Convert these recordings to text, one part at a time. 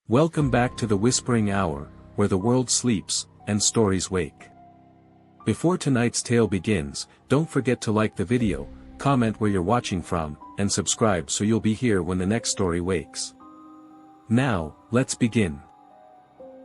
Welcome back to the Whispering Hour, where the world sleeps, and stories wake. Before tonight's tale begins, don't forget to like the video, comment where you're watching from, and subscribe so you'll be here when the next story wakes. Now, let's begin.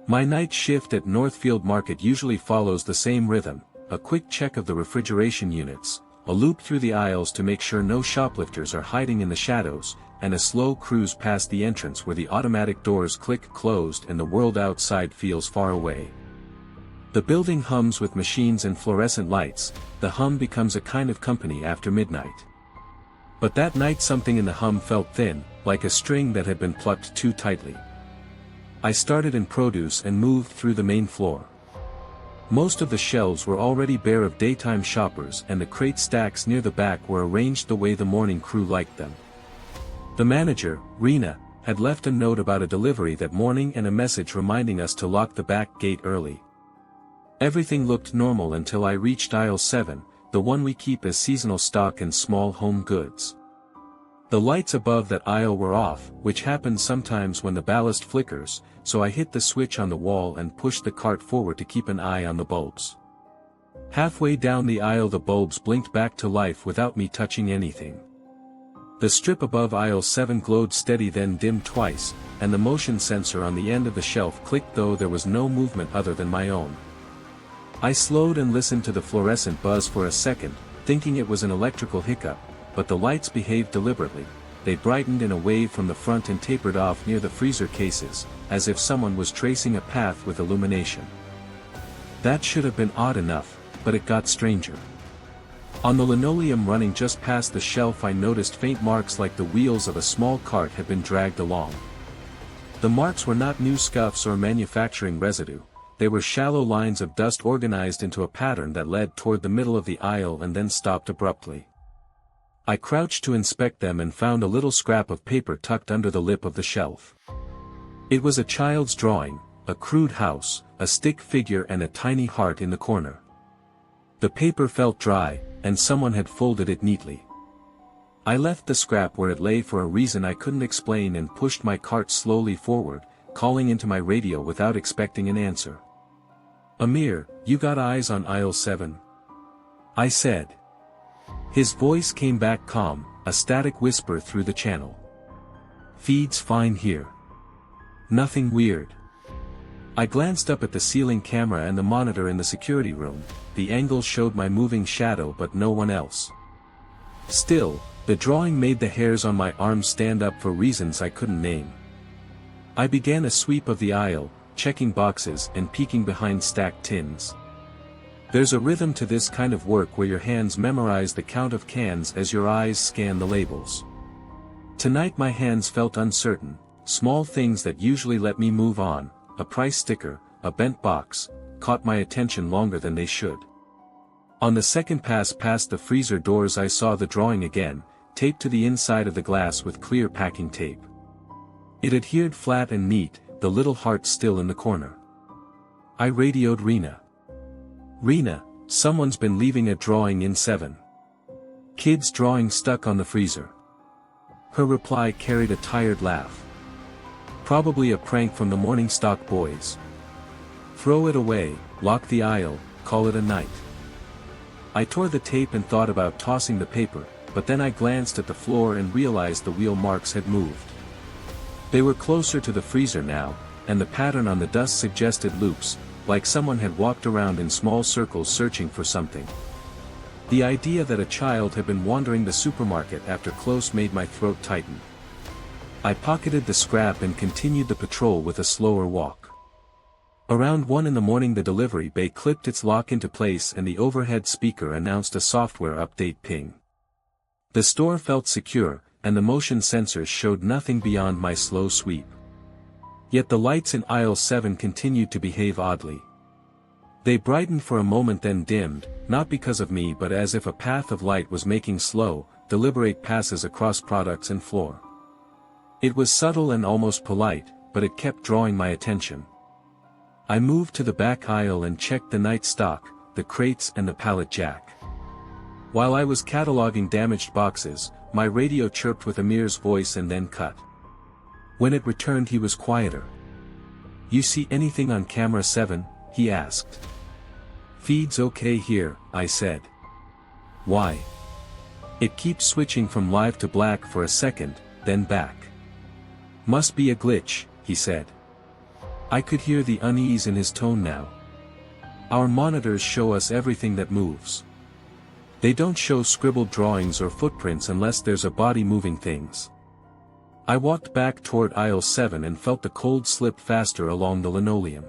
My night shift at Northfield Market usually follows the same rhythm: a quick check of the refrigeration units, a loop through the aisles to make sure no shoplifters are hiding in the shadows, and a slow cruise past the entrance where the automatic doors click closed and the world outside feels far away. The building hums with machines and fluorescent lights. The hum becomes a kind of company after midnight. But that night something in the hum felt thin, like a string that had been plucked too tightly. I started in produce and moved through the main floor. Most of the shelves were already bare of daytime shoppers, and the crate stacks near the back were arranged the way the morning crew liked them. The manager, Rena, had left a note about a delivery that morning and a message reminding us to lock the back gate early. Everything looked normal until I reached aisle 7, the one we keep as seasonal stock and small home goods. The lights above that aisle were off, which happens sometimes when the ballast flickers, so I hit the switch on the wall and pushed the cart forward to keep an eye on the bulbs. Halfway down the aisle the bulbs blinked back to life without me touching anything. The strip above aisle 7 glowed steady then dimmed twice, and the motion sensor on the end of the shelf clicked though there was no movement other than my own. I slowed and listened to the fluorescent buzz for a second, thinking it was an electrical hiccup, but the lights behaved deliberately. They brightened in a wave from the front and tapered off near the freezer cases, as if someone was tracing a path with illumination. That should have been odd enough, but it got stranger. On the linoleum running just past the shelf I noticed faint marks like the wheels of a small cart had been dragged along. The marks were not new scuffs or manufacturing residue. They were shallow lines of dust organized into a pattern that led toward the middle of the aisle and then stopped abruptly. I crouched to inspect them and found a little scrap of paper tucked under the lip of the shelf. It was a child's drawing, a crude house, a stick figure and a tiny heart in the corner. The paper felt dry, and someone had folded it neatly. I left the scrap where it lay for a reason I couldn't explain and pushed my cart slowly forward, calling into my radio without expecting an answer. "Amir, you got eyes on aisle 7?" I said. His voice came back calm, a static whisper through the channel. "Feed's fine here. Nothing weird." I glanced up at the ceiling camera and the monitor in the security room. The angle showed my moving shadow but no one else. Still, the drawing made the hairs on my arms stand up for reasons I couldn't name. I began a sweep of the aisle, checking boxes and peeking behind stacked tins. There's a rhythm to this kind of work where your hands memorize the count of cans as your eyes scan the labels. Tonight my hands felt uncertain. Small things that usually let me move on, a price sticker, a bent box, caught my attention longer than they should. On the second pass past the freezer doors I saw the drawing again, taped to the inside of the glass with clear packing tape. It adhered flat and neat, the little heart still in the corner. I radioed Rena. "Rena, someone's been leaving a drawing in 7. Kid's drawing stuck on the freezer." Her reply carried a tired laugh. "Probably a prank from the morning stock boys. Throw it away, lock the aisle, call it a night." I tore the tape and thought about tossing the paper, but then I glanced at the floor and realized the wheel marks had moved. They were closer to the freezer now, and the pattern on the dust suggested loops, like someone had walked around in small circles searching for something. The idea that a child had been wandering the supermarket after close made my throat tighten. I pocketed the scrap and continued the patrol with a slower walk. Around 1 in the morning the delivery bay clipped its lock into place and the overhead speaker announced a software update ping. The store felt secure, and the motion sensors showed nothing beyond my slow sweep. Yet the lights in aisle 7 continued to behave oddly. They brightened for a moment then dimmed, not because of me but as if a path of light was making slow, deliberate passes across products and floor. It was subtle and almost polite, but it kept drawing my attention. I moved to the back aisle and checked the night stock, the crates and the pallet jack. While I was cataloging damaged boxes, my radio chirped with Amir's voice and then cut. When it returned he was quieter. You see anything on camera 7? He asked. Feed's okay here, I said. Why? It keeps switching from live to black for a second, then back. Must be a glitch, he said. I could hear the unease in his tone now. Our monitors show us everything that moves. They don't show scribbled drawings or footprints unless there's a body moving things. I walked back toward aisle 7 and felt the cold slip faster along the linoleum.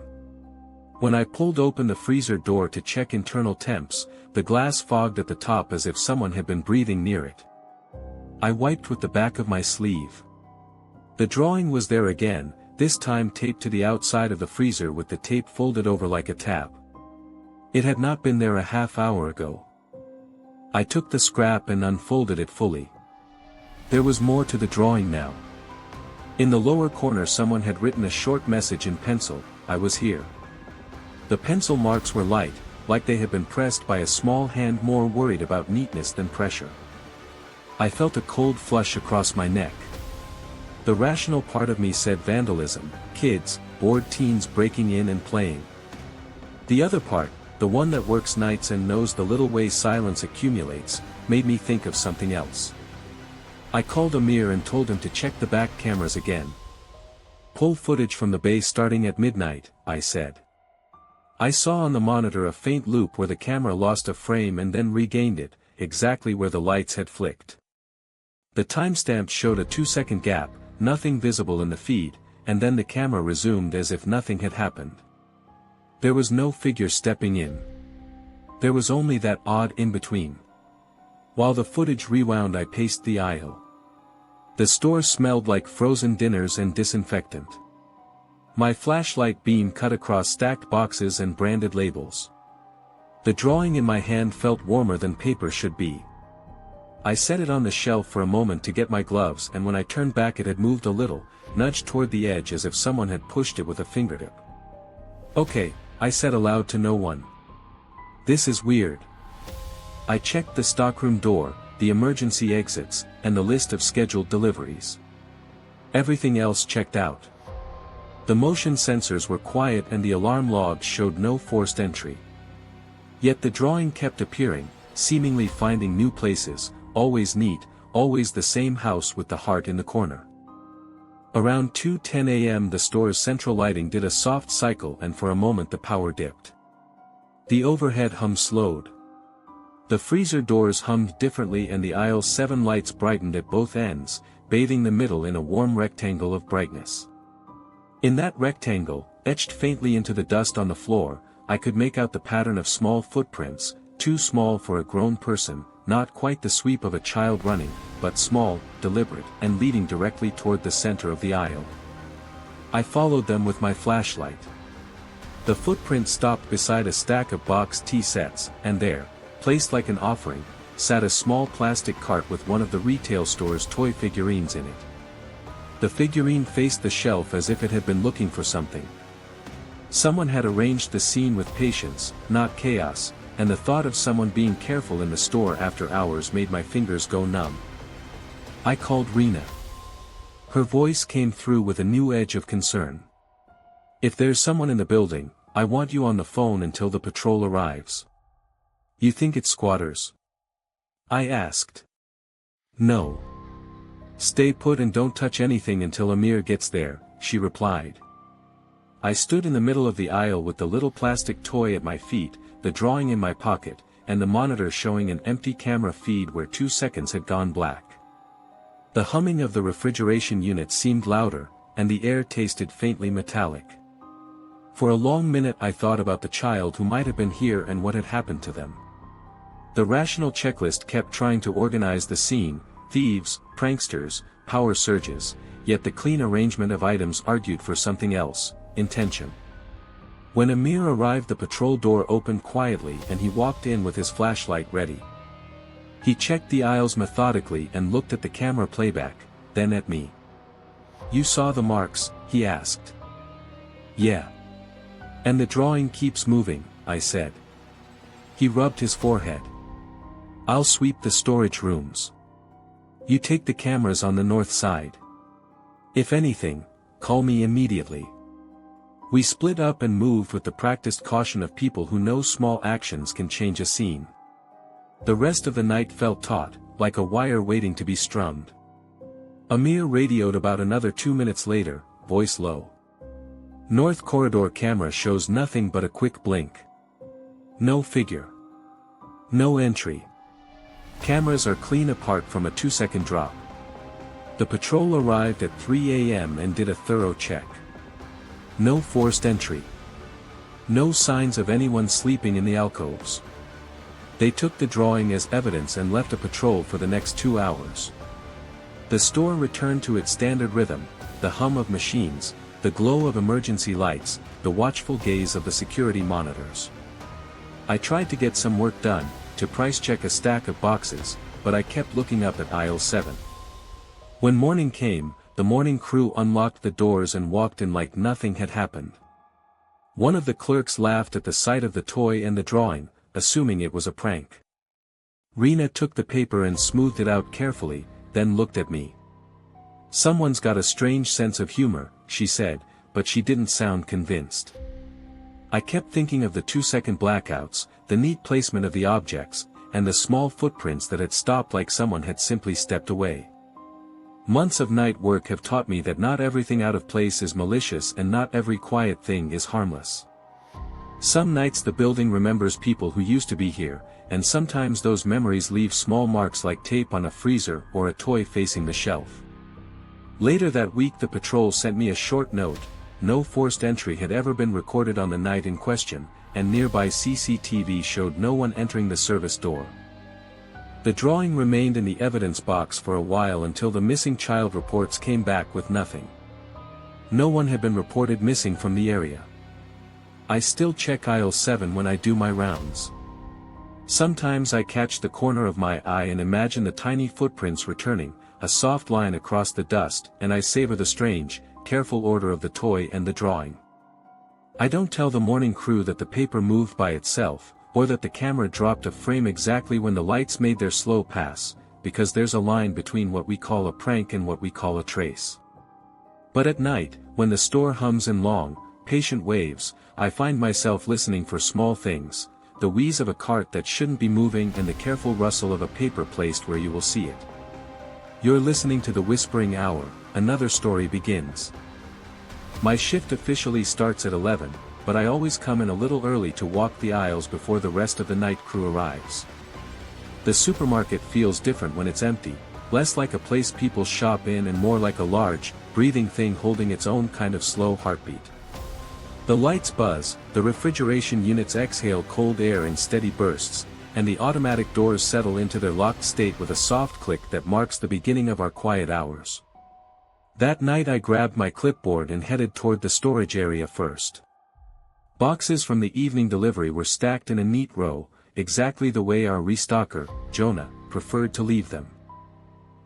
When I pulled open the freezer door to check internal temps, the glass fogged at the top as if someone had been breathing near it. I wiped with the back of my sleeve. The drawing was there again, this time taped to the outside of the freezer with the tape folded over like a tab. It had not been there a half hour ago. I took the scrap and unfolded it fully. There was more to the drawing now. In the lower corner someone had written a short message in pencil, I was here. The pencil marks were light, like they had been pressed by a small hand more worried about neatness than pressure. I felt a cold flush across my neck. The rational part of me said vandalism, kids, bored teens breaking in and playing. The other part, the one that works nights and knows the little way silence accumulates, made me think of something else. I called Amir and told him to check the back cameras again. Pull footage from the bay starting at midnight, I said. I saw on the monitor a faint loop where the camera lost a frame and then regained it, exactly where the lights had flicked. The timestamp showed a 2-second gap, nothing visible in the feed, and then the camera resumed as if nothing had happened. There was no figure stepping in. There was only that odd in-between. While the footage rewound I paced the aisle. The store smelled like frozen dinners and disinfectant. My flashlight beam cut across stacked boxes and branded labels. The drawing in my hand felt warmer than paper should be. I set it on the shelf for a moment to get my gloves, and when I turned back it had moved a little, nudged toward the edge as if someone had pushed it with a fingertip. Okay, I said aloud to no one. This is weird. I checked the stockroom door, the emergency exits, and the list of scheduled deliveries. Everything else checked out. The motion sensors were quiet and the alarm logs showed no forced entry. Yet the drawing kept appearing, seemingly finding new places, always neat, always the same house with the heart in the corner. Around 2:10 a.m. the store's central lighting did a soft cycle and for a moment the power dipped. The overhead hum slowed. The freezer doors hummed differently and the aisle 7 lights brightened at both ends, bathing the middle in a warm rectangle of brightness. In that rectangle, etched faintly into the dust on the floor, I could make out the pattern of small footprints, too small for a grown person, not quite the sweep of a child running, but small, deliberate, and leading directly toward the center of the aisle. I followed them with my flashlight. The footprint stopped beside a stack of box tea sets, and there, placed like an offering, sat a small plastic cart with one of the retail store's toy figurines in it. The figurine faced the shelf as if it had been looking for something. Someone had arranged the scene with patience, not chaos, and the thought of someone being careful in the store after hours made my fingers go numb. I called Rena. Her voice came through with a new edge of concern. If there's someone in the building, I want you on the phone until the patrol arrives. You think it's squatters? I asked. No. Stay put and don't touch anything until Amir gets there, she replied. I stood in the middle of the aisle with the little plastic toy at my feet, the drawing in my pocket, and the monitor showing an empty camera feed where 2 seconds had gone black. The humming of the refrigeration unit seemed louder, and the air tasted faintly metallic. For a long minute I thought about the child who might have been here and what had happened to them. The rational checklist kept trying to organize the scene: thieves, pranksters, power surges, yet the clean arrangement of items argued for something else: intention. When Amir arrived, the patrol door opened quietly and he walked in with his flashlight ready. He checked the aisles methodically and looked at the camera playback, then at me. You saw the marks? He asked. Yeah. And the drawing keeps moving, I said. He rubbed his forehead. I'll sweep the storage rooms. You take the cameras on the north side. If anything, call me immediately. We split up and moved with the practiced caution of people who know small actions can change a scene. The rest of the night felt taut, like a wire waiting to be strummed. Amir radioed about another 2 minutes later, voice low. North corridor camera shows nothing but a quick blink. No figure. No entry. Cameras are clean apart from a 2-second drop. The patrol arrived at 3 a.m. and did a thorough check. No forced entry. No signs of anyone sleeping in the alcoves. They took the drawing as evidence and left a patrol for the next 2 hours. The store returned to its standard rhythm, the hum of machines, the glow of emergency lights, the watchful gaze of the security monitors. I tried to get some work done, to price check a stack of boxes, but I kept looking up at aisle 7. When morning came, the morning crew unlocked the doors and walked in like nothing had happened. One of the clerks laughed at the sight of the toy and the drawing, assuming it was a prank. Rena took the paper and smoothed it out carefully, then looked at me. "Someone's got a strange sense of humor," she said, but she didn't sound convinced. I kept thinking of the 2-second blackouts, the neat placement of the objects, and the small footprints that had stopped like someone had simply stepped away. Months of night work have taught me that not everything out of place is malicious and not every quiet thing is harmless. Some nights the building remembers people who used to be here, and sometimes those memories leave small marks like tape on a freezer or a toy facing the shelf. Later that week the patrol sent me a short note. No forced entry had ever been recorded on the night in question, and nearby CCTV showed no one entering the service door. The drawing remained in the evidence box for a while until the missing child reports came back with nothing. No one had been reported missing from the area. I still check aisle 7 when I do my rounds. Sometimes I catch the corner of my eye and imagine the tiny footprints returning, a soft line across the dust, and I savor the strange, careful order of the toy and the drawing. I don't tell the morning crew that the paper moved by itself, or that the camera dropped a frame exactly when the lights made their slow pass, because there's a line between what we call a prank and what we call a trace. But at night, when the store hums in long, patient waves, I find myself listening for small things, the wheeze of a cart that shouldn't be moving and the careful rustle of a paper placed where you will see it. You're listening to The Whispering Hour, another story begins. My shift officially starts at 11, but I always come in a little early to walk the aisles before the rest of the night crew arrives. The supermarket feels different when it's empty, less like a place people shop in and more like a large, breathing thing holding its own kind of slow heartbeat. The lights buzz, the refrigeration units exhale cold air in steady bursts, and the automatic doors settle into their locked state with a soft click that marks the beginning of our quiet hours. That night I grabbed my clipboard and headed toward the storage area first. Boxes from the evening delivery were stacked in a neat row, exactly the way our restocker, Jonah, preferred to leave them.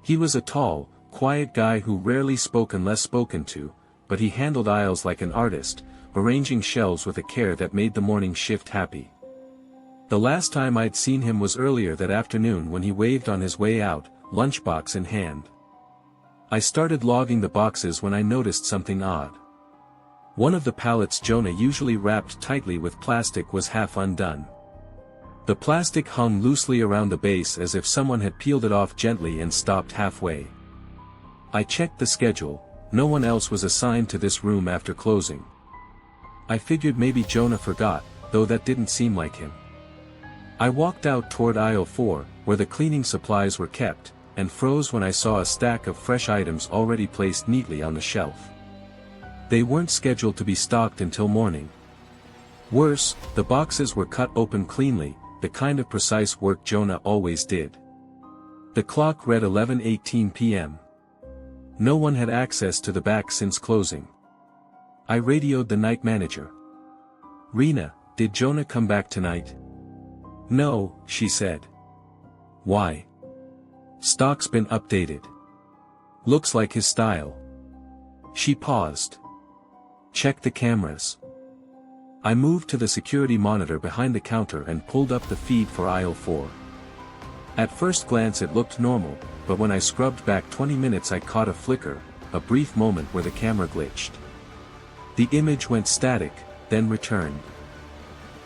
He was a tall, quiet guy who rarely spoke unless spoken to, but he handled aisles like an artist, arranging shelves with a care that made the morning shift happy. The last time I'd seen him was earlier that afternoon when he waved on his way out, lunchbox in hand. I started logging the boxes when I noticed something odd. One of the pallets Jonah usually wrapped tightly with plastic was half undone. The plastic hung loosely around the base as if someone had peeled it off gently and stopped halfway. I checked the schedule, no one else was assigned to this room after closing. I figured maybe Jonah forgot, though that didn't seem like him. I walked out toward aisle 4, where the cleaning supplies were kept, and froze when I saw a stack of fresh items already placed neatly on the shelf. They weren't scheduled to be stocked until morning. Worse, the boxes were cut open cleanly, the kind of precise work Jonah always did. The clock read 11:18 p.m. No one had access to the back since closing. I radioed the night manager. "Rena, did Jonah come back tonight?" "No," she said. "Why?" "Stock's been updated. Looks like his style." She paused. "Check the cameras." I moved to the security monitor behind the counter and pulled up the feed for aisle 4. At first glance it looked normal, but when I scrubbed back 20 minutes I caught a flicker, a brief moment where the camera glitched. The image went static, then returned.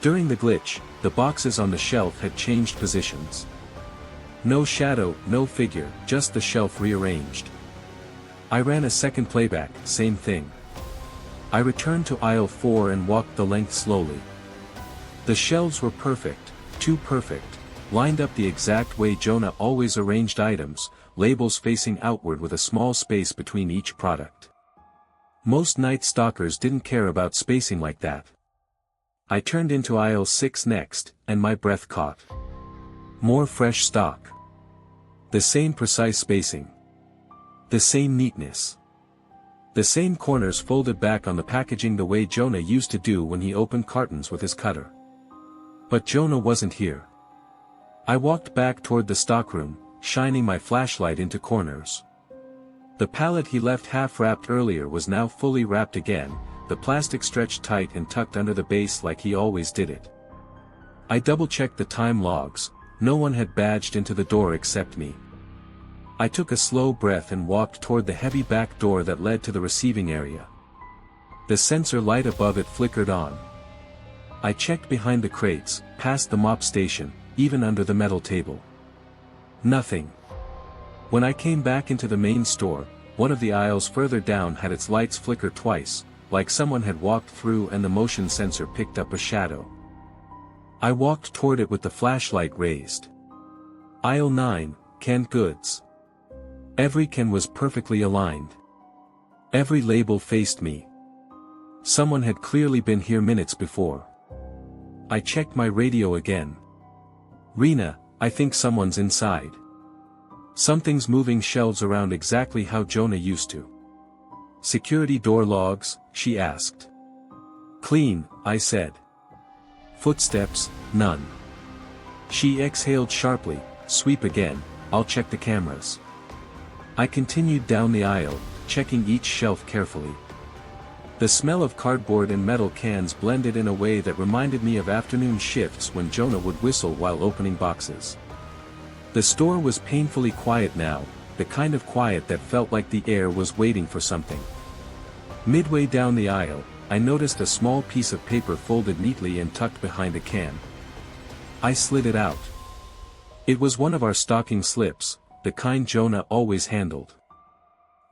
During the glitch, the boxes on the shelf had changed positions. No shadow, no figure, just the shelf rearranged. I ran a second playback, same thing. I returned to aisle 4 and walked the length slowly. The shelves were perfect, too perfect, lined up the exact way Jonah always arranged items, labels facing outward with a small space between each product. Most Night Stalkers didn't care about spacing like that. I turned into aisle 6 next, and my breath caught. More fresh stock. The same precise spacing. The same neatness. The same corners folded back on the packaging the way Jonah used to do when he opened cartons with his cutter. But Jonah wasn't here. I walked back toward the stockroom, shining my flashlight into corners. The pallet he left half-wrapped earlier was now fully wrapped again, the plastic stretched tight and tucked under the base like he always did it. I double-checked the time logs, no one had badged into the door except me. I took a slow breath and walked toward the heavy back door that led to the receiving area. The sensor light above it flickered on. I checked behind the crates, past the mop station, even under the metal table. Nothing. When I came back into the main store, one of the aisles further down had its lights flicker twice, like someone had walked through and the motion sensor picked up a shadow. I walked toward it with the flashlight raised. Aisle 9, canned goods. Every can was perfectly aligned. Every label faced me. Someone had clearly been here minutes before. I checked my radio again. Rena, I think someone's inside. Something's moving shelves around exactly how Jonah used to. Security door logs, she asked. Clean, I said. Footsteps, none. She exhaled sharply, sweep again, I'll check the cameras. I continued down the aisle, checking each shelf carefully. The smell of cardboard and metal cans blended in a way that reminded me of afternoon shifts when Jonah would whistle while opening boxes. The store was painfully quiet now, the kind of quiet that felt like the air was waiting for something. Midway down the aisle, I noticed a small piece of paper folded neatly and tucked behind a can. I slid it out. It was one of our stocking slips, the kind Jonah always handled.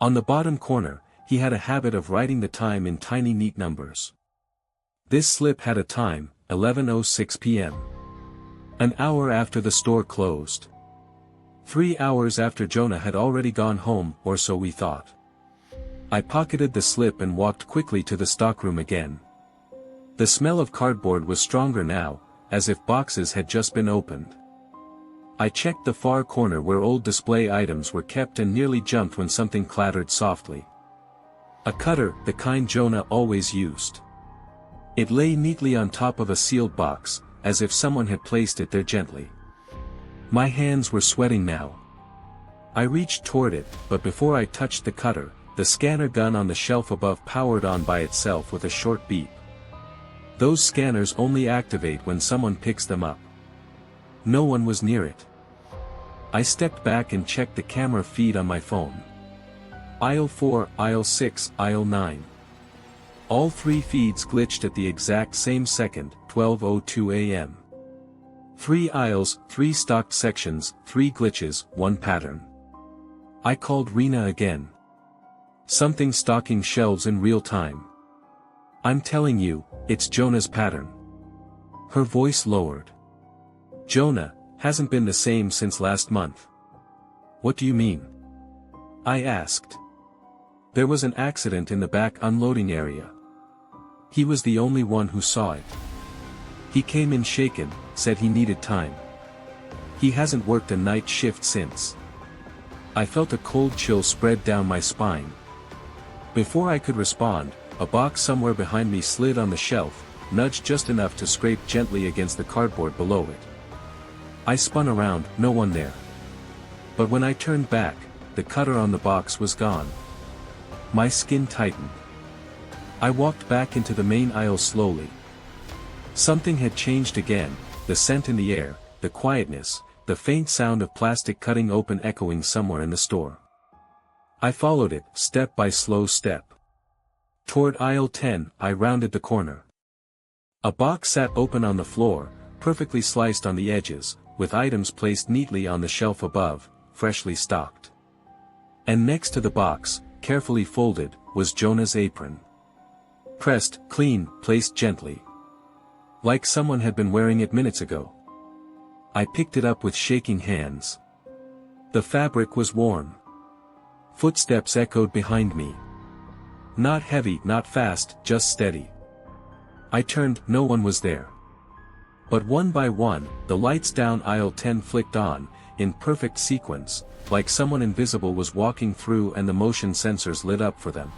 On the bottom corner, he had a habit of writing the time in tiny neat numbers. This slip had a time, 11:06 p.m. An hour after the store closed. 3 hours after Jonah had already gone home, or so we thought. I pocketed the slip and walked quickly to the stockroom again. The smell of cardboard was stronger now, as if boxes had just been opened. I checked the far corner where old display items were kept and nearly jumped when something clattered softly. A cutter, the kind Jonah always used. It lay neatly on top of a sealed box, as if someone had placed it there gently. My hands were sweating now. I reached toward it, but before I touched the cutter, the scanner gun on the shelf above powered on by itself with a short beep. Those scanners only activate when someone picks them up. No one was near it. I stepped back and checked the camera feed on my phone. Aisle 4, aisle 6, aisle 9. All 3 feeds glitched at the exact same second, 12:02 a.m. 3 aisles, 3 stocked sections, 3 glitches, 1 pattern. I called Rena again. Something stocking shelves in real time. I'm telling you, it's Jonah's pattern. Her voice lowered. Jonah hasn't been the same since last month. What do you mean? I asked. There was an accident in the back unloading area. He was the only one who saw it. He came in shaken, said he needed time. He hasn't worked a night shift since. I felt a cold chill spread down my spine. Before I could respond, a box somewhere behind me slid on the shelf, nudged just enough to scrape gently against the cardboard below it. I spun around, no one there. But when I turned back, the cutter on the box was gone. My skin tightened. I walked back into the main aisle slowly. Something had changed again, the scent in the air, the quietness, the faint sound of plastic cutting open echoing somewhere in the store. I followed it, step by slow step. Toward aisle 10, I rounded the corner. A box sat open on the floor, perfectly sliced on the edges, with items placed neatly on the shelf above, freshly stocked. And next to the box, carefully folded, was Jonah's apron. Pressed, clean, placed gently. Like someone had been wearing it minutes ago. I picked it up with shaking hands. The fabric was warm. Footsteps echoed behind me. Not heavy, not fast, just steady. I turned, no one was there. But one by one, the lights down aisle 10 flicked on, in perfect sequence, like someone invisible was walking through and the motion sensors lit up for them.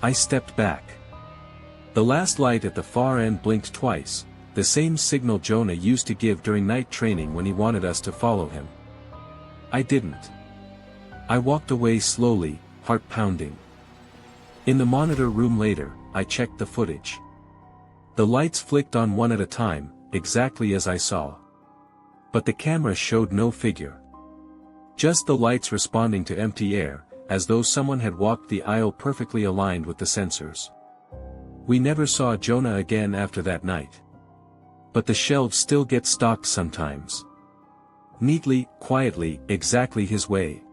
I stepped back. The last light at the far end blinked twice, the same signal Jonah used to give during night training when he wanted us to follow him. I didn't. I walked away slowly, heart pounding. In the monitor room later, I checked the footage. The lights flicked on one at a time, exactly as I saw. But the camera showed no figure. Just the lights responding to empty air, as though someone had walked the aisle perfectly aligned with the sensors. We never saw Jonah again after that night. But the shelves still get stocked sometimes. Neatly, quietly, exactly his way.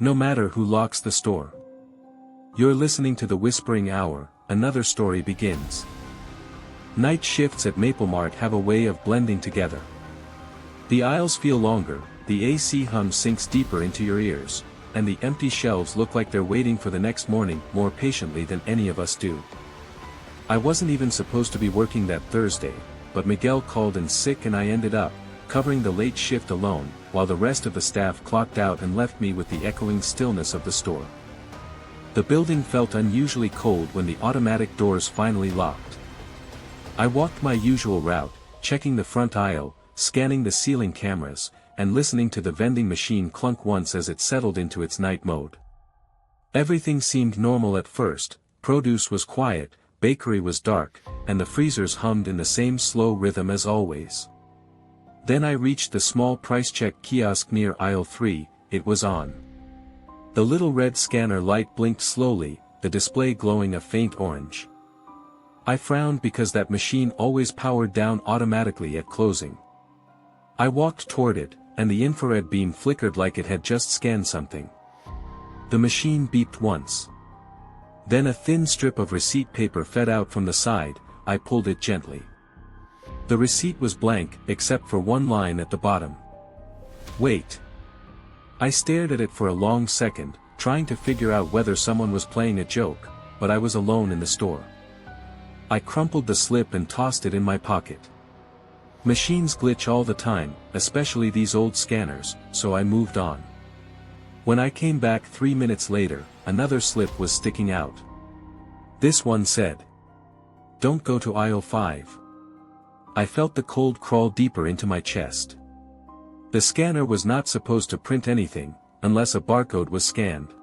No matter who locks the store. You're listening to The Whispering Hour, another story begins. Night shifts at Maplemart have a way of blending together. The aisles feel longer, the AC hum sinks deeper into your ears, and the empty shelves look like they're waiting for the next morning more patiently than any of us do. I wasn't even supposed to be working that Thursday, but Miguel called in sick and I ended up covering the late shift alone, while the rest of the staff clocked out and left me with the echoing stillness of the store. The building felt unusually cold when the automatic doors finally locked. I walked my usual route, checking the front aisle, scanning the ceiling cameras, and listening to the vending machine clunk once as it settled into its night mode. Everything seemed normal at first, produce was quiet, bakery was dark, and the freezers hummed in the same slow rhythm as always. Then I reached the small price check kiosk near aisle 3, it was on. The little red scanner light blinked slowly, the display glowing a faint orange. I frowned because that machine always powered down automatically at closing. I walked toward it, and the infrared beam flickered like it had just scanned something. The machine beeped once. Then a thin strip of receipt paper fed out from the side, I pulled it gently. The receipt was blank, except for one line at the bottom. Wait. I stared at it for a long second, trying to figure out whether someone was playing a joke, but I was alone in the store. I crumpled the slip and tossed it in my pocket. Machines glitch all the time, especially these old scanners, so I moved on. When I came back 3 minutes later, another slip was sticking out. This one said, "Don't go to aisle 5. I felt the cold crawl deeper into my chest. The scanner was not supposed to print anything, unless a barcode was scanned.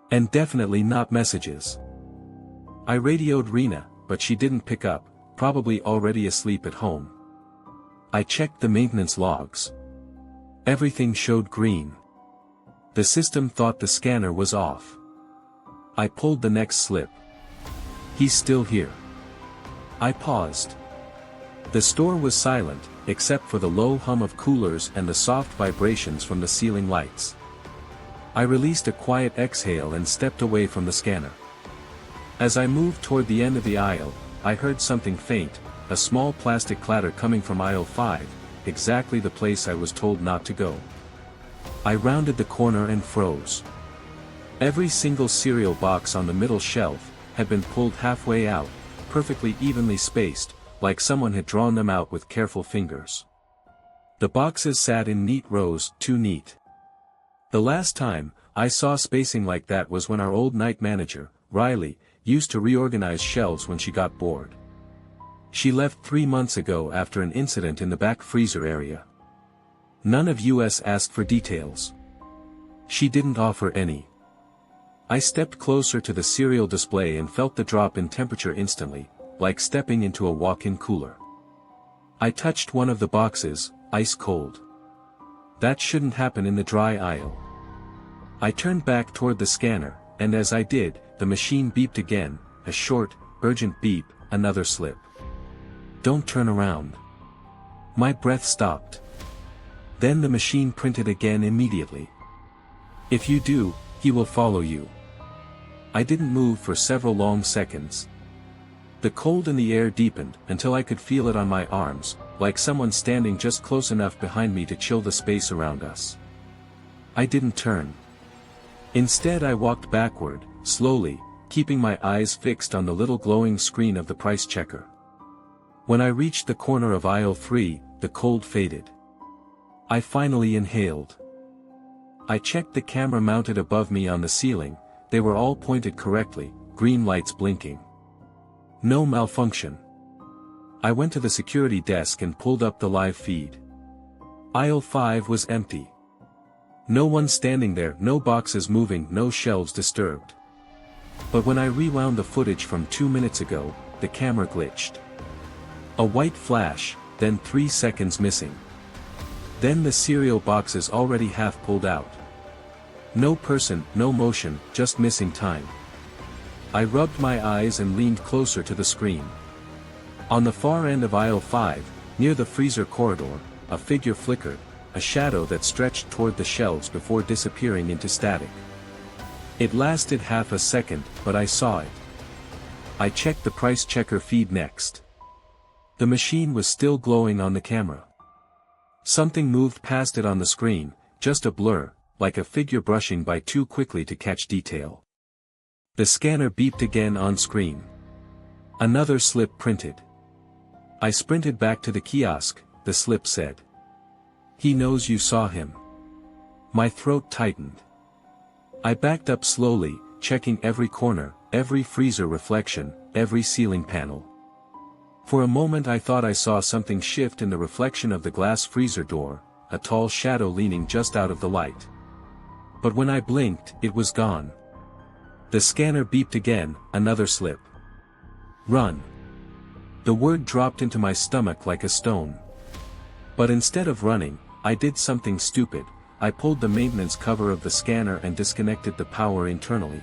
And definitely not messages. I radioed Rena, but she didn't pick up, probably already asleep at home. I checked the maintenance logs. Everything showed green. The system thought the scanner was off. I pulled the next slip. He's still here. I paused. The store was silent, except for the low hum of coolers and the soft vibrations from the ceiling lights. I released a quiet exhale and stepped away from the scanner. As I moved toward the end of the aisle, I heard something faint, a small plastic clatter coming from aisle 5, exactly the place I was told not to go. I rounded the corner and froze. Every single cereal box on the middle shelf had been pulled halfway out, perfectly evenly spaced, like someone had drawn them out with careful fingers. The boxes sat in neat rows, too neat. The last time I saw spacing like that was when our old night manager, Riley, used to reorganize shelves when she got bored. She left 3 months ago after an incident in the back freezer area. None of us asked for details. She didn't offer any. I stepped closer to the cereal display and felt the drop in temperature instantly, like stepping into a walk-in cooler. I touched one of the boxes, ice cold. That shouldn't happen in the dry aisle. I turned back toward the scanner, and as I did, the machine beeped again, a short, urgent beep, another slip. Don't turn around. My breath stopped. Then the machine printed again immediately. If you do, he will follow you. I didn't move for several long seconds. The cold in the air deepened until I could feel it on my arms, like someone standing just close enough behind me to chill the space around us. I didn't turn. Instead I walked backward, slowly, keeping my eyes fixed on the little glowing screen of the price checker. When I reached the corner of aisle 3, the cold faded. I finally inhaled. I checked the camera mounted above me on the ceiling, they were all pointed correctly, green lights blinking. No malfunction. I went to the security desk and pulled up the live feed. Aisle 5 was empty. No one standing there, no boxes moving, no shelves disturbed. But when I rewound the footage from 2 minutes ago, the camera glitched. A white flash, then 3 seconds missing. Then the cereal boxes already half pulled out. No person, no motion, just missing time. I rubbed my eyes and leaned closer to the screen. On the far end of aisle 5, near the freezer corridor, a figure flickered, a shadow that stretched toward the shelves before disappearing into static. It lasted half a second, but I saw it. I checked the price checker feed next. The machine was still glowing on the camera. Something moved past it on the screen, just a blur, like a figure brushing by too quickly to catch detail. The scanner beeped again on screen. Another slip printed. I sprinted back to the kiosk, the slip said. He knows you saw him. My throat tightened. I backed up slowly, checking every corner, every freezer reflection, every ceiling panel. For a moment I thought I saw something shift in the reflection of the glass freezer door, a tall shadow leaning just out of the light. But when I blinked, it was gone. The scanner beeped again, another slip. Run. The word dropped into my stomach like a stone. But instead of running, I did something stupid. I pulled the maintenance cover of the scanner and disconnected the power internally.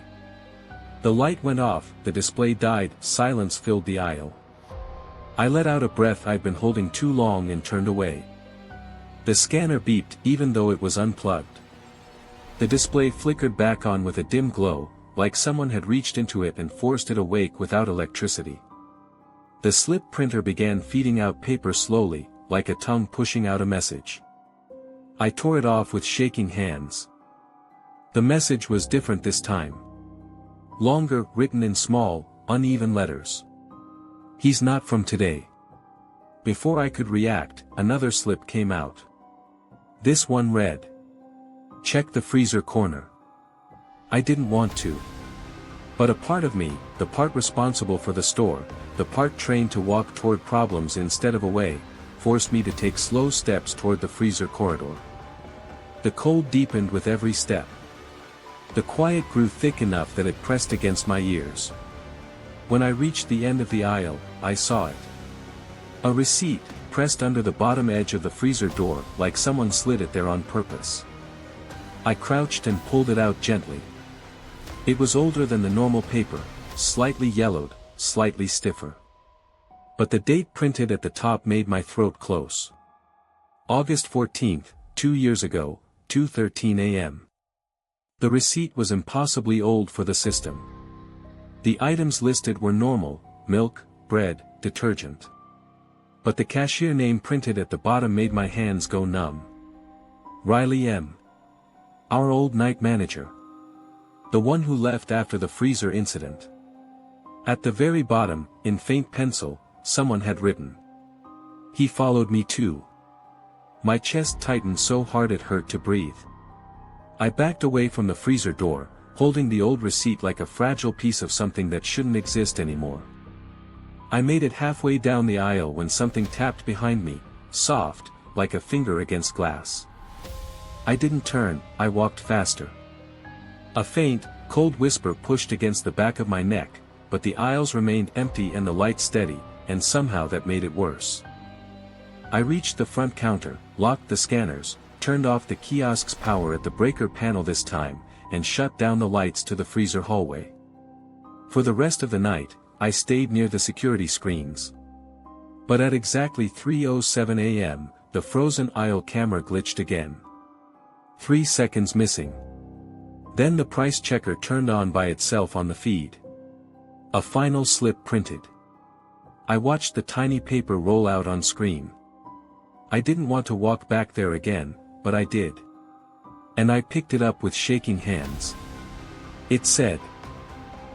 The light went off, the display died, silence filled the aisle. I let out a breath I'd been holding too long and turned away. The scanner beeped, even though it was unplugged. The display flickered back on with a dim glow, like someone had reached into it and forced it awake without electricity. The slip printer began feeding out paper slowly, like a tongue pushing out a message. I tore it off with shaking hands. The message was different this time. Longer, written in small, uneven letters. He's not from today. Before I could react, another slip came out. This one read. Check the freezer corner. I didn't want to. But a part of me, the part responsible for the store, the part trained to walk toward problems instead of away, forced me to take slow steps toward the freezer corridor. The cold deepened with every step. The quiet grew thick enough that it pressed against my ears. When I reached the end of the aisle, I saw it. A receipt, pressed under the bottom edge of the freezer door, like someone slid it there on purpose. I crouched and pulled it out gently. It was older than the normal paper, slightly yellowed, slightly stiffer. But the date printed at the top made my throat close. August 14th, 2 years ago, 2:13 a.m. The receipt was impossibly old for the system. The items listed were normal, milk, bread, detergent. But the cashier name printed at the bottom made my hands go numb. Riley M. Our old night manager. The one who left after the freezer incident. At the very bottom, in faint pencil, someone had written. He followed me too. My chest tightened so hard it hurt to breathe. I backed away from the freezer door, holding the old receipt like a fragile piece of something that shouldn't exist anymore. I made it halfway down the aisle when something tapped behind me, soft, like a finger against glass. I didn't turn, I walked faster. A faint, cold whisper pushed against the back of my neck, but the aisles remained empty and the light steady, and somehow that made it worse. I reached the front counter, locked the scanners, turned off the kiosk's power at the breaker panel this time, and shut down the lights to the freezer hallway. For the rest of the night, I stayed near the security screens. But at exactly 3:07 a.m., the frozen aisle camera glitched again. 3 seconds missing. Then the price checker turned on by itself on the feed. A final slip printed. I watched the tiny paper roll out on screen. I didn't want to walk back there again, but I did. And I picked it up with shaking hands. It said,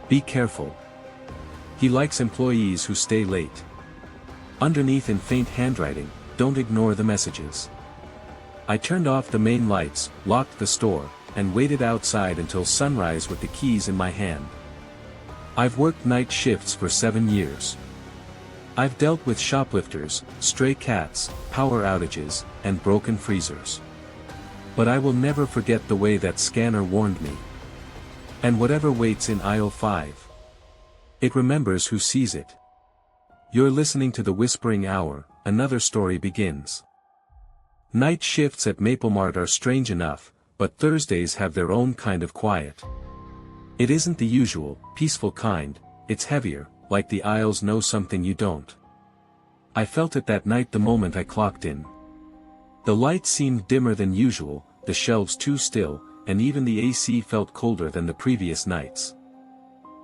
"Be careful. He likes employees who stay late." Underneath in faint handwriting, "Don't ignore the messages." I turned off the main lights, locked the store, and waited outside until sunrise with the keys in my hand. I've worked night shifts for 7 years. I've dealt with shoplifters, stray cats, power outages, and broken freezers. But I will never forget the way that scanner warned me. And whatever waits in aisle 5. It remembers who sees it. You're listening to The Whispering Hour, another story begins. Night shifts at Maplemart are strange enough, but Thursdays have their own kind of quiet. It isn't the usual, peaceful kind, it's heavier, like the aisles know something you don't. I felt it that night the moment I clocked in. The light seemed dimmer than usual, the shelves too still, and even the AC felt colder than the previous nights.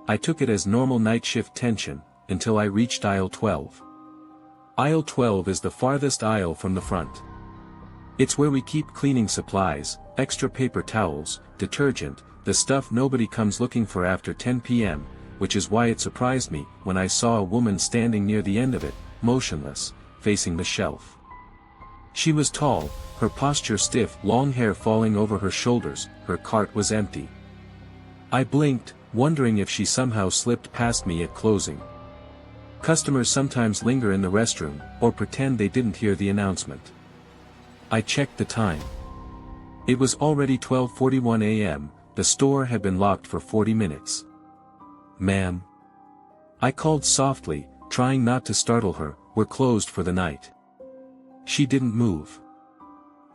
I took it as normal night shift tension, until I reached aisle 12. Aisle 12 is the farthest aisle from the front. It's where we keep cleaning supplies, extra paper towels, detergent, the stuff nobody comes looking for after 10 p.m., which is why it surprised me when I saw a woman standing near the end of it, motionless, facing the shelf. She was tall, her posture stiff, long hair falling over her shoulders, her cart was empty. I blinked, wondering if she somehow slipped past me at closing. Customers sometimes linger in the restroom, or pretend they didn't hear the announcement. I checked the time. It was already 12:41 a.m., the store had been locked for 40 minutes. "Ma'am?" I called softly, trying not to startle her, "We're closed for the night." She didn't move.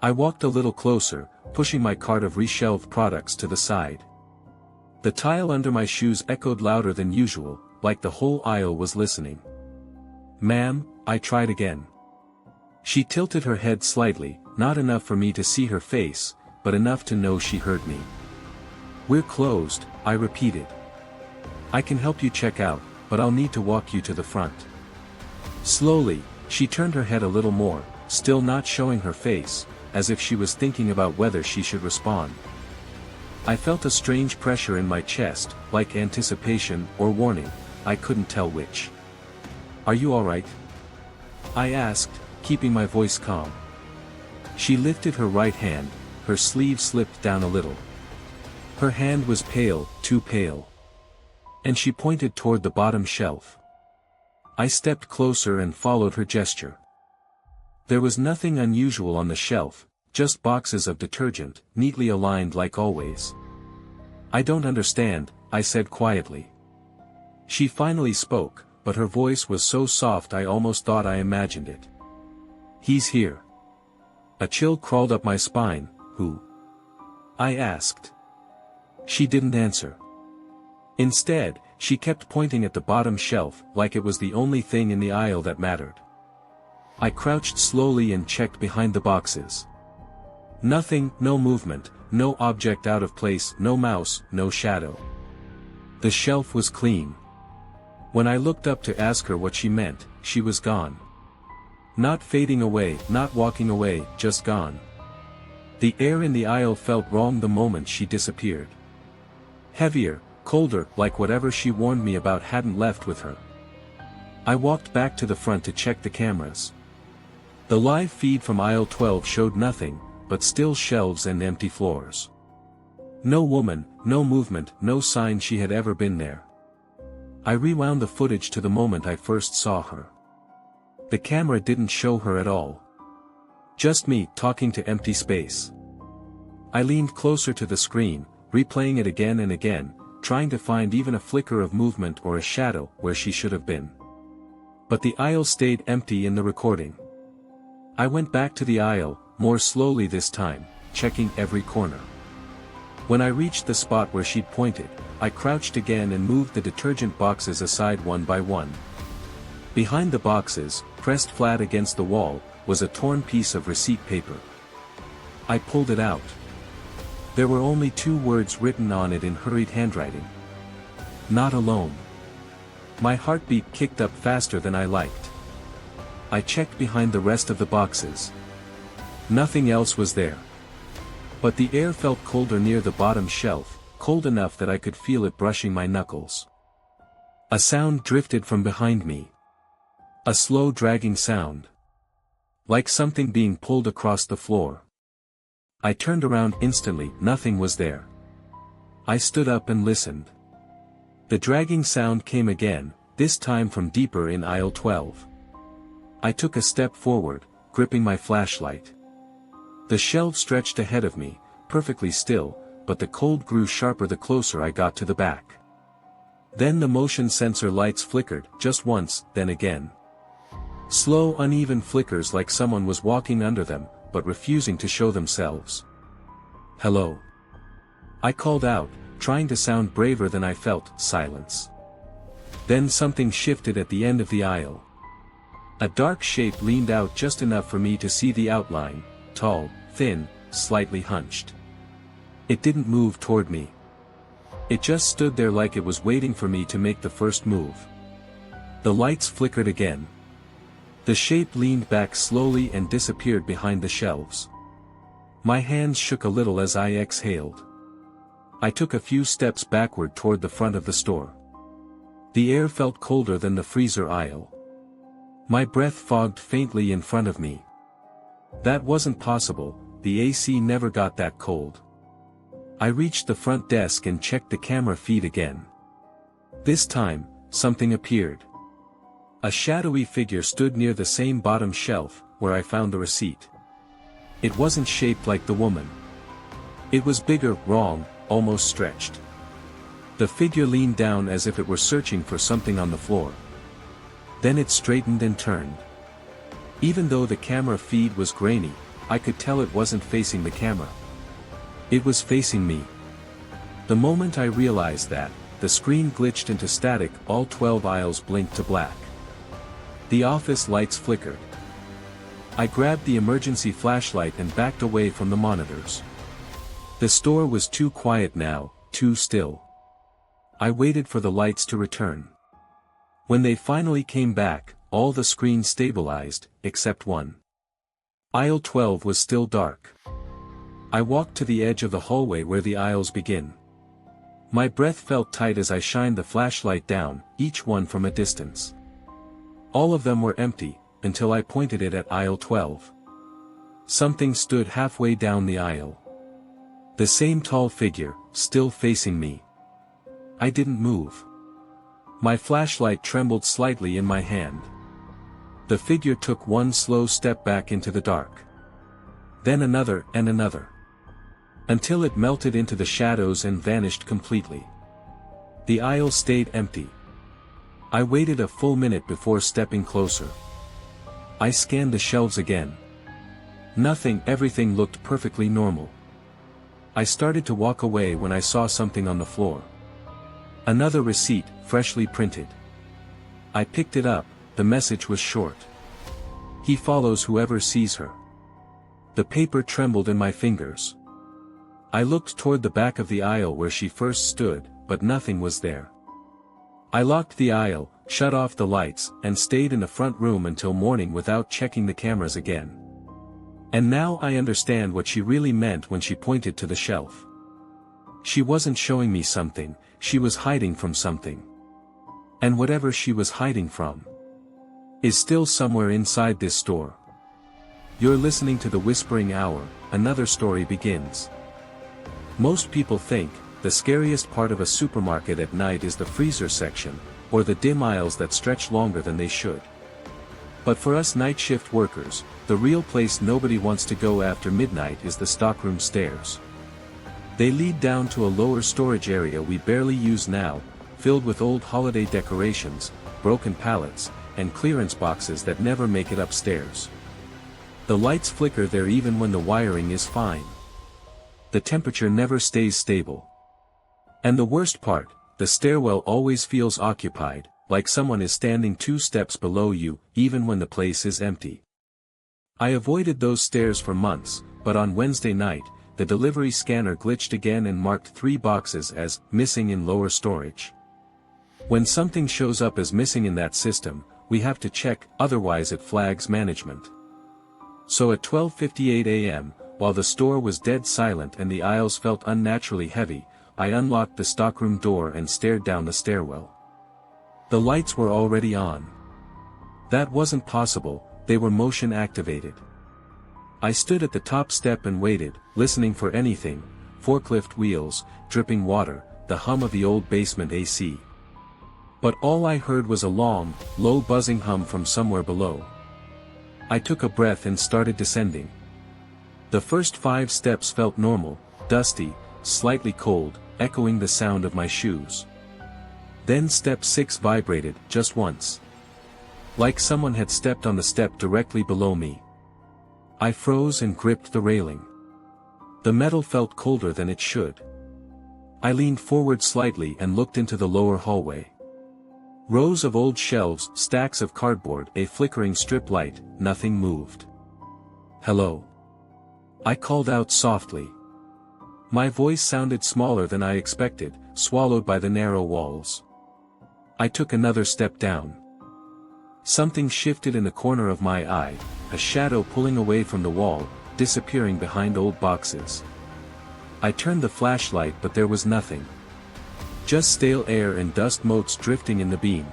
I walked a little closer, pushing my cart of reshelved products to the side. The tile under my shoes echoed louder than usual, like the whole aisle was listening. "Ma'am," I tried again. She tilted her head slightly, not enough for me to see her face, but enough to know she heard me. "We're closed," I repeated. "I can help you check out, but I'll need to walk you to the front." Slowly, she turned her head a little more, still not showing her face, as if she was thinking about whether she should respond. I felt a strange pressure in my chest, like anticipation or warning, I couldn't tell which. "Are you all right?" I asked, keeping my voice calm. She lifted her right hand, her sleeve slipped down a little. Her hand was pale, too pale. And she pointed toward the bottom shelf. I stepped closer and followed her gesture. There was nothing unusual on the shelf, just boxes of detergent, neatly aligned like always. "I don't understand," I said quietly. She finally spoke, but her voice was so soft I almost thought I imagined it. "He's here." A chill crawled up my spine. "Who?" I asked. She didn't answer. Instead, she kept pointing at the bottom shelf, like it was the only thing in the aisle that mattered. I crouched slowly and checked behind the boxes. Nothing, no movement, no object out of place, no mouse, no shadow. The shelf was clean. When I looked up to ask her what she meant, she was gone. Not fading away, not walking away, just gone. The air in the aisle felt wrong the moment she disappeared. Heavier, colder, like whatever she warned me about hadn't left with her. I walked back to the front to check the cameras. The live feed from aisle 12 showed nothing, but still shelves and empty floors. No woman, no movement, no sign she had ever been there. I rewound the footage to the moment I first saw her. The camera didn't show her at all. Just me talking to empty space. I leaned closer to the screen, replaying it again and again, trying to find even a flicker of movement or a shadow where she should have been. But the aisle stayed empty in the recording. I went back to the aisle, more slowly this time, checking every corner. When I reached the spot where she'd pointed, I crouched again and moved the detergent boxes aside one by one. Behind the boxes, pressed flat against the wall, was a torn piece of receipt paper. I pulled it out. There were only 2 words written on it in hurried handwriting. Not alone. My heartbeat kicked up faster than I liked. I checked behind the rest of the boxes. Nothing else was there. But the air felt colder near the bottom shelf, cold enough that I could feel it brushing my knuckles. A sound drifted from behind me. A slow dragging sound. Like something being pulled across the floor. I turned around instantly, nothing was there. I stood up and listened. The dragging sound came again, this time from deeper in aisle 12. I took a step forward, gripping my flashlight. The shelf stretched ahead of me, perfectly still, but the cold grew sharper the closer I got to the back. Then the motion sensor lights flickered, just once, then again. Slow uneven flickers like someone was walking under them, but refusing to show themselves. Hello. I called out, trying to sound braver than I felt. Silence. Then something shifted at the end of the aisle. A dark shape leaned out just enough for me to see the outline, tall, thin, slightly hunched. It didn't move toward me. It just stood there like it was waiting for me to make the first move. The lights flickered again. The shape leaned back slowly and disappeared behind the shelves. My hands shook a little as I exhaled. I took a few steps backward toward the front of the store. The air felt colder than the freezer aisle. My breath fogged faintly in front of me. That wasn't possible, the AC never got that cold. I reached the front desk and checked the camera feed again. This time, something appeared. A shadowy figure stood near the same bottom shelf, where I found the receipt. It wasn't shaped like the woman. It was bigger, wrong, almost stretched. The figure leaned down as if it were searching for something on the floor. Then it straightened and turned. Even though the camera feed was grainy, I could tell it wasn't facing the camera. It was facing me. The moment I realized that, the screen glitched into static, all 12 aisles blinked to black. The office lights flickered. I grabbed the emergency flashlight and backed away from the monitors. The store was too quiet now, too still. I waited for the lights to return. When they finally came back, all the screens stabilized, except one. Aisle 12 was still dark. I walked to the edge of the hallway where the aisles begin. My breath felt tight as I shined the flashlight down, each one from a distance. All of them were empty, until I pointed it at aisle 12. Something stood halfway down the aisle. The same tall figure, still facing me. I didn't move. My flashlight trembled slightly in my hand. The figure took one slow step back into the dark. Then another and another. Until it melted into the shadows and vanished completely. The aisle stayed empty. I waited a full minute before stepping closer. I scanned the shelves again. Nothing, everything looked perfectly normal. I started to walk away when I saw something on the floor. Another receipt, freshly printed. I picked it up, the message was short. He follows whoever sees her. The paper trembled in my fingers. I looked toward the back of the aisle where she first stood, but nothing was there. I locked the aisle, shut off the lights, and stayed in the front room until morning without checking the cameras again. And now I understand what she really meant when she pointed to the shelf. She wasn't showing me something, she was hiding from something. And whatever she was hiding from is still somewhere inside this store. You're listening to The Whispering Hour, another story begins. Most people think the scariest part of a supermarket at night is the freezer section, or the dim aisles that stretch longer than they should. But for us night shift workers, the real place nobody wants to go after midnight is the stockroom stairs. They lead down to a lower storage area we barely use now, filled with old holiday decorations, broken pallets, and clearance boxes that never make it upstairs. The lights flicker there even when the wiring is fine. The temperature never stays stable. And the worst part, the stairwell always feels occupied, like someone is standing 2 steps below you, even when the place is empty. I avoided those stairs for months, but on Wednesday night, the delivery scanner glitched again and marked 3 boxes as missing in lower storage. When something shows up as missing in that system, we have to check, otherwise it flags management. So at 12:58 a.m., while the store was dead silent and the aisles felt unnaturally heavy, I unlocked the stockroom door and stared down the stairwell. The lights were already on. That wasn't possible, they were motion activated. I stood at the top step and waited, listening for anything: forklift wheels, dripping water, the hum of the old basement AC. But all I heard was a long, low buzzing hum from somewhere below. I took a breath and started descending. The first 5 steps felt normal, dusty, slightly cold, echoing the sound of my shoes. Then step 6 vibrated, just once. Like someone had stepped on the step directly below me. I froze and gripped the railing. The metal felt colder than it should. I leaned forward slightly and looked into the lower hallway. Rows of old shelves, stacks of cardboard, a flickering strip light, nothing moved. "Hello?" I called out softly. My voice sounded smaller than I expected, swallowed by the narrow walls. I took another step down. Something shifted in the corner of my eye, a shadow pulling away from the wall, disappearing behind old boxes. I turned the flashlight, but there was nothing. Just stale air and dust motes drifting in the beam.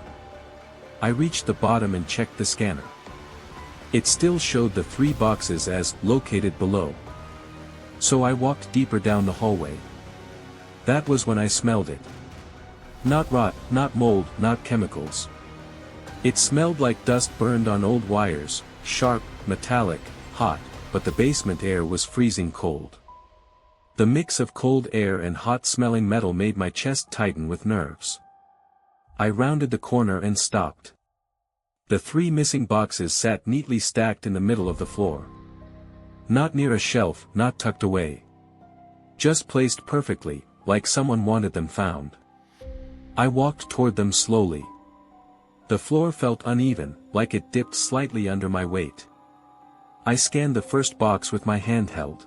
I reached the bottom and checked the scanner. It still showed the 3 boxes as located below. So I walked deeper down the hallway. That was when I smelled it. Not rot, not mold, not chemicals. It smelled like dust burned on old wires, sharp, metallic, hot, but the basement air was freezing cold. The mix of cold air and hot-smelling metal made my chest tighten with nerves. I rounded the corner and stopped. The 3 missing boxes sat neatly stacked in the middle of the floor. Not near a shelf, not tucked away. Just placed perfectly, like someone wanted them found. I walked toward them slowly. The floor felt uneven, like it dipped slightly under my weight. I scanned the first box with my handheld.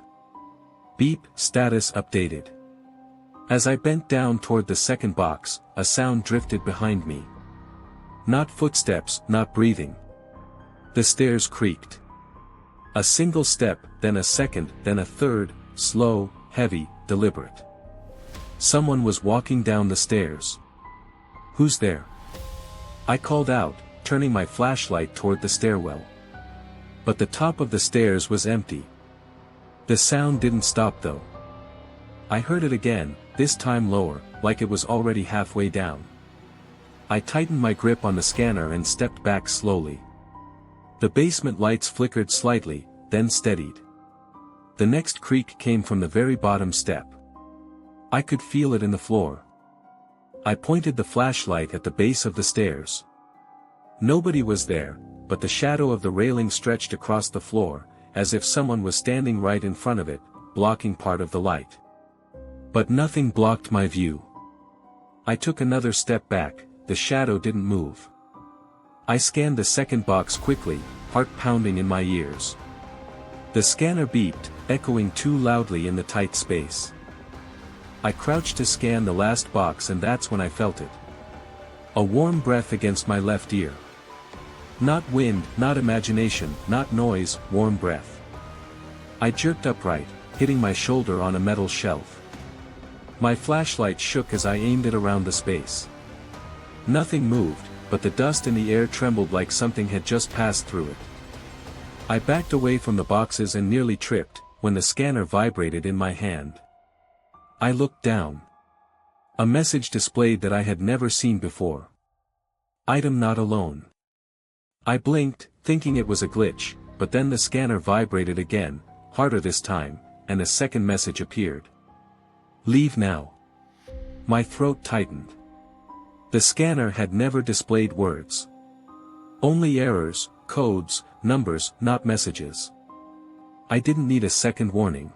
Beep, status updated. As I bent down toward the second box, a sound drifted behind me. Not footsteps, not breathing. The stairs creaked. A single step, then a second, then a third, slow, heavy, deliberate. Someone was walking down the stairs. "Who's there?" I called out, turning my flashlight toward the stairwell. But the top of the stairs was empty. The sound didn't stop though. I heard it again, this time lower, like it was already halfway down. I tightened my grip on the scanner and stepped back slowly. The basement lights flickered slightly, then steadied. The next creak came from the very bottom step. I could feel it in the floor. I pointed the flashlight at the base of the stairs. Nobody was there, but the shadow of the railing stretched across the floor, as if someone was standing right in front of it, blocking part of the light. But nothing blocked my view. I took another step back, the shadow didn't move. I scanned the second box quickly, heart pounding in my ears. The scanner beeped, echoing too loudly in the tight space. I crouched to scan the last box, and that's when I felt it. A warm breath against my left ear. Not wind, not imagination, not noise, warm breath. I jerked upright, hitting my shoulder on a metal shelf. My flashlight shook as I aimed it around the space. Nothing moved, but the dust in the air trembled like something had just passed through it. I backed away from the boxes and nearly tripped, when the scanner vibrated in my hand. I looked down. A message displayed that I had never seen before. Item not alone. I blinked, thinking it was a glitch, but then the scanner vibrated again, harder this time, and a second message appeared. Leave now. My throat tightened. The scanner had never displayed words. Only errors, codes, numbers, not messages. I didn't need a second warning.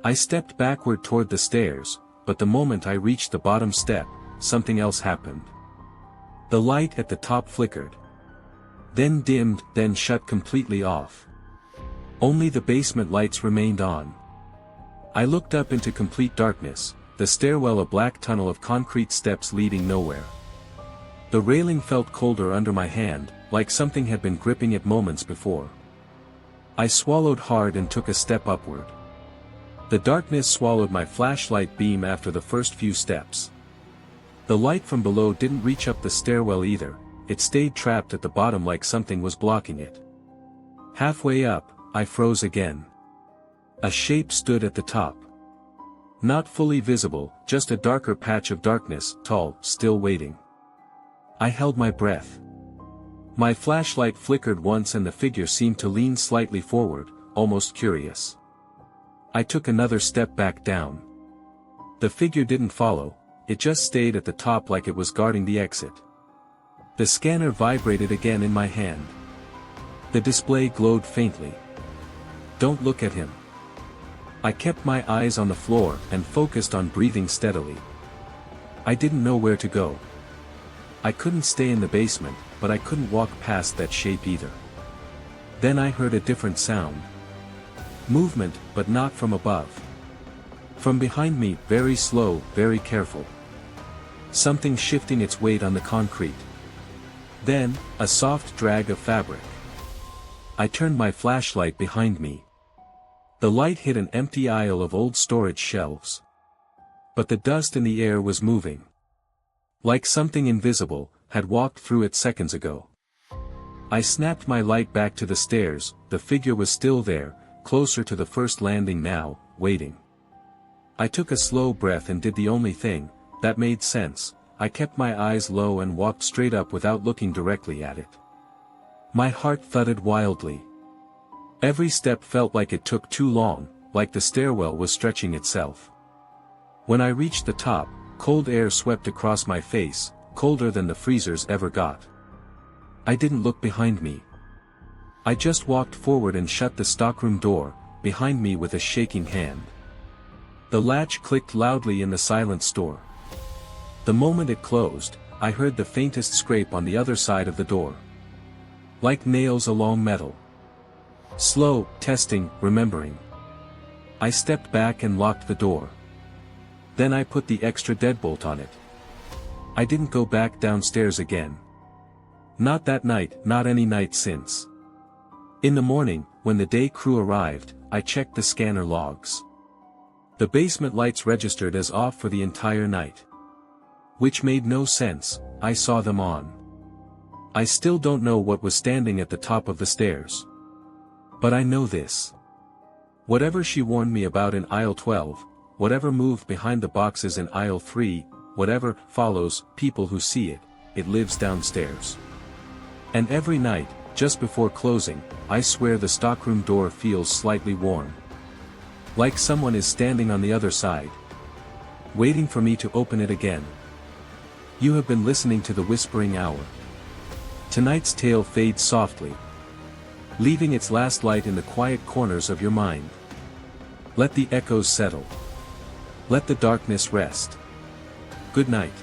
I stepped backward toward the stairs, but the moment I reached the bottom step, something else happened. The light at the top flickered. Then dimmed, then shut completely off. Only the basement lights remained on. I looked up into complete darkness, the stairwell a black tunnel of concrete steps leading nowhere. The railing felt colder under my hand, like something had been gripping it moments before. I swallowed hard and took a step upward. The darkness swallowed my flashlight beam after the first few steps. The light from below didn't reach up the stairwell either, it stayed trapped at the bottom like something was blocking it. Halfway up, I froze again. A shape stood at the top. Not fully visible, just a darker patch of darkness, tall, still waiting. I held my breath. My flashlight flickered once and the figure seemed to lean slightly forward, almost curious. I took another step back down. The figure didn't follow, it just stayed at the top like it was guarding the exit. The scanner vibrated again in my hand. The display glowed faintly. "Don't look at him." I kept my eyes on the floor and focused on breathing steadily. I didn't know where to go. I couldn't stay in the basement, but I couldn't walk past that shape either. Then I heard a different sound. Movement, but not from above. From behind me, very slow, very careful. Something shifting its weight on the concrete. Then, a soft drag of fabric. I turned my flashlight behind me. The light hit an empty aisle of old storage shelves. But the dust in the air was moving. Like something invisible, had walked through it seconds ago. I snapped my light back to the stairs, the figure was still there, closer to the first landing now, waiting. I took a slow breath and did the only thing that made sense. I kept my eyes low and walked straight up without looking directly at it. My heart thudded wildly. Every step felt like it took too long, like the stairwell was stretching itself. When I reached the top, cold air swept across my face, colder than the freezers ever got. I didn't look behind me. I just walked forward and shut the stockroom door behind me with a shaking hand. The latch clicked loudly in the silent store. The moment it closed, I heard the faintest scrape on the other side of the door. Like nails along metal. Slow, testing, remembering. I stepped back and locked the door. Then I put the extra deadbolt on it. I didn't go back downstairs again. Not that night, not any night since. In the morning, when the day crew arrived, I checked the scanner logs. The basement lights registered as off for the entire night. Which made no sense, I saw them on. I still don't know what was standing at the top of the stairs. But I know this. Whatever she warned me about in aisle 12, whatever moved behind the boxes in aisle 3, whatever follows people who see it, it lives downstairs. And every night, just before closing, I swear the stockroom door feels slightly warm. Like someone is standing on the other side, waiting for me to open it again. You have been listening to The Whispering Hour. Tonight's tale fades softly, leaving its last light in the quiet corners of your mind. Let the echoes settle. Let the darkness rest. Good night.